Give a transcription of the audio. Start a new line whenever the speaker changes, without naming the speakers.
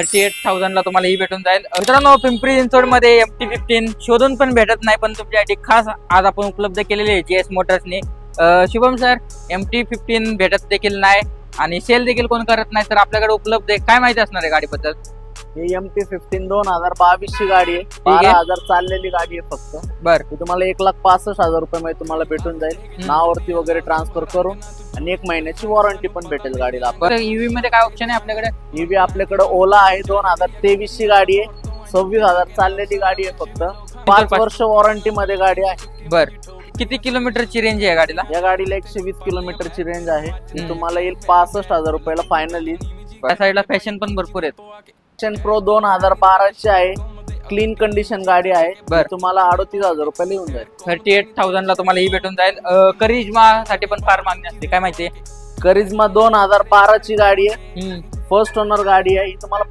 38,000 ला तुम्हाला ही भेटून जाईल. मित्रांनो, पिंपरी चिंचवड मध्ये MT-15 शोधून पण भेटत नाही, पण तुमच्यासाठी खास आज आपण उपलब्ध केलेले आहे JS मोटर्सने. शुभम सर, MT-15 भेटत देखील नाही आणि सेल देखील कोण करत नाही, तर आपल्याकडे उपलब्ध आहे. काय माहिती असणार आहे गाडीबद्दल?
ही MT-15 2022 ची गाडी आहे. 12,000 चाललेली गाडी आहे फक्त.
बर,
ती तुम्हाला 1,65,000 रुपये मध्ये तुम्हाला भेटून जाईल. नावावरती वगैरे ट्रान्सफर करून आणि 1 महिन्याची वॉरंटी पण भेटेल गाडीला.
बरं, ईव्ही मध्ये काय ऑप्शन आहे आपल्याकडे?
ईव्ही आपल्याकडे ओला आहे. 2023 ची गाडी आहे. 26,000 चाललेली गाडी आहे फक्त. 5 वर्ष वॉरंटी मध्ये गाडी आहे.
बर, किती किलोमीटरची रेंज आहे गाडीला?
या गाडीला 120 किलोमीटरची रेंज आहे. ती तुम्हाला येईल 65,000 रुपयाला फायनल येईल.
त्या साईडला फॅशन पण भरपूर आहेत.
प्रो 2012 ची आहे. क्लीन कंडिशन गाडी आहे.
बर.
तुम्हाला 38,000 रुपयाला येऊन जाईल.
38,000 ला तुम्हाला ही भेटून जाईल. करिश्मा साठी पण फार मागणी असते, काय माहिती?
करिश्मा 2012 ची गाडी आहे. फर्स्ट ओनर गाडी आहे. ही तुम्हाला